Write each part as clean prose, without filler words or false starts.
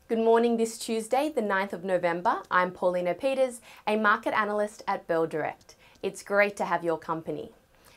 Good morning this Tuesday, the 9th of November. I'm Paulina Peters, a market analyst at Bell Direct. It's great to have your company.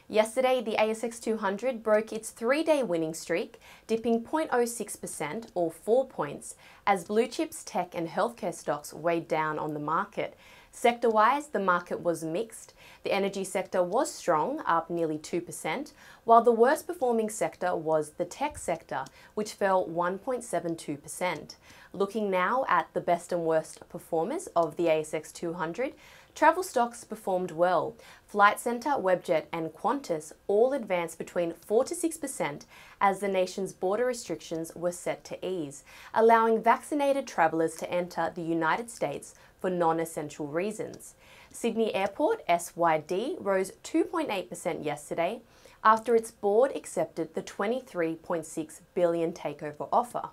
Yesterday, the ASX 200 broke its 3-day winning streak, dipping 0.06% or 4 points, as blue chips, tech and healthcare stocks weighed down on the market. Sector-wise, the market was mixed. The energy sector was strong, up nearly 2%, while the worst performing sector was the tech sector, which fell 1.72%. Looking now at the best and worst performers of the ASX 200, travel stocks performed well. Flight Centre, Webjet and Qantas all advanced between 4 to 6% as the nation's border restrictions were set to ease, allowing vaccinated travellers to enter the United States for non-essential reasons. Sydney Airport, SYD, rose 2.8% yesterday after its board accepted the $23.6 billion takeover offer.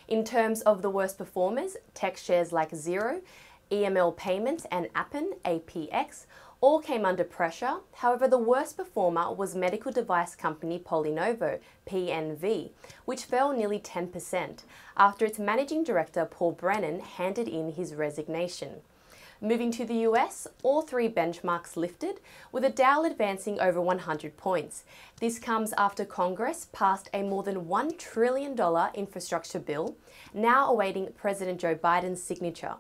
In terms of the worst performers, tech shares like Xero, EML Payments and Appen, APX, all came under pressure. However, the worst performer was medical device company PolyNovo, PNV, which fell nearly 10% after its Managing Director Paul Brennan handed in his resignation. Moving to the US, all three benchmarks lifted, with the Dow advancing over 100 points. This comes after Congress passed a more than $1 trillion infrastructure bill, now awaiting President Joe Biden's signature.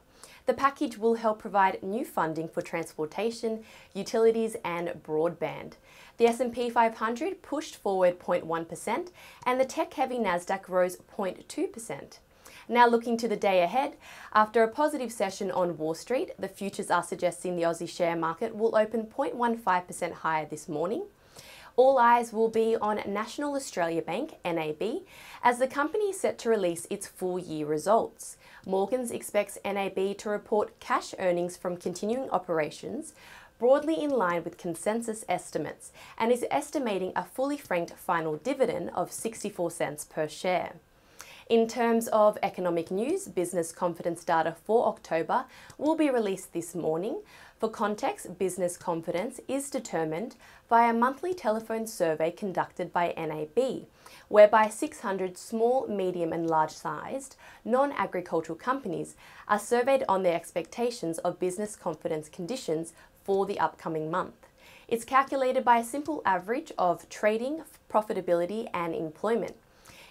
The package will help provide new funding for transportation, utilities and broadband. The S&P 500 pushed forward 0.1% and the tech-heavy Nasdaq rose 0.2%. Now looking to the day ahead, after a positive session on Wall Street, the futures are suggesting the Aussie share market will open 0.15% higher this morning. All eyes will be on National Australia Bank, NAB, as the company is set to release its full-year results. Morgans expects NAB to report cash earnings from continuing operations broadly in line with consensus estimates and is estimating a fully franked final dividend of 64 cents per share. In terms of economic news, business confidence data for October will be released this morning. For context, business confidence is determined by a monthly telephone survey conducted by NAB, whereby 600 small, medium and large-sized non-agricultural companies are surveyed on their expectations of business confidence conditions for the upcoming month. It's calculated by a simple average of trading, profitability and employment.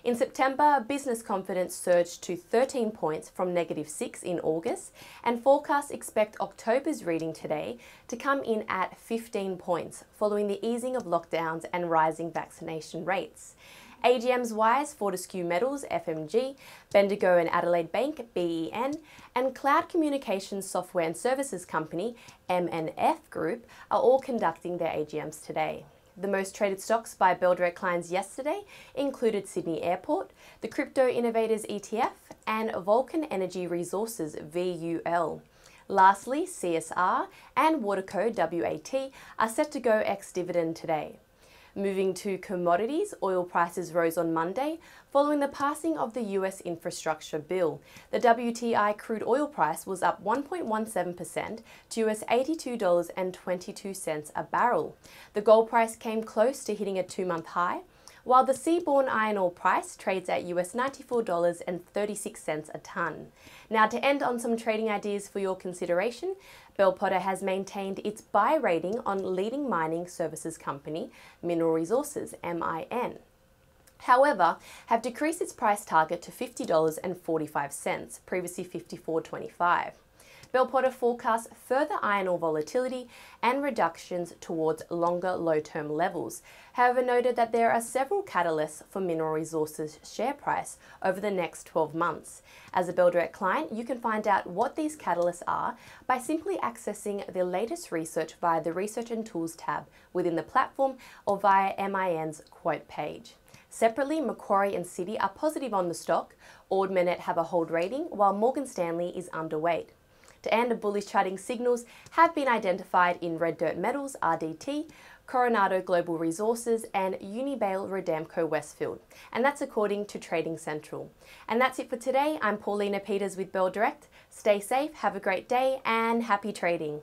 In September, business confidence surged to 13 points from -6 in August, and forecasts expect October's reading today to come in at 15 points, following the easing of lockdowns and rising vaccination rates. AGMs-wise, Fortescue Metals, FMG, Bendigo and Adelaide Bank, BEN, and Cloud Communications Software and Services Company, MNF Group, are all conducting their AGMs today. The most traded stocks by Bell Direct clients yesterday included Sydney Airport, the Crypto Innovators ETF, and Vulcan Energy Resources, VUL. Lastly, CSR and Waterco, WAT, are set to go ex-dividend today. Moving to commodities, oil prices rose on Monday following the passing of the US infrastructure bill. The WTI crude oil price was up 1.17% to US $82.22 a barrel. The gold price came close to hitting a 2-month high, while the seaborne iron ore price trades at US $94.36 a tonne. Now, to end on some trading ideas for your consideration, Bell Potter has maintained its buy rating on leading mining services company Mineral Resources, MIN. However, have decreased its price target to $50.45, previously $54.25. Bell Potter forecasts further iron ore volatility and reductions towards longer low-term levels. However, noted that there are several catalysts for Mineral Resources' share price over the next 12 months. As a Bell Direct client, you can find out what these catalysts are by simply accessing the latest research via the Research and Tools tab within the platform or via MIN's quote page. Separately, Macquarie and Citi are positive on the stock, Ord Minnett have a hold rating, while Morgan Stanley is underweight. To end, bullish trading signals have been identified in Red Dirt Metals, RDT, Coronado Global Resources and Unibail Rodamco Westfield. And that's according to Trading Central. And that's it for today. I'm Paulina Peters with Bell Direct. Stay safe, have a great day and happy trading.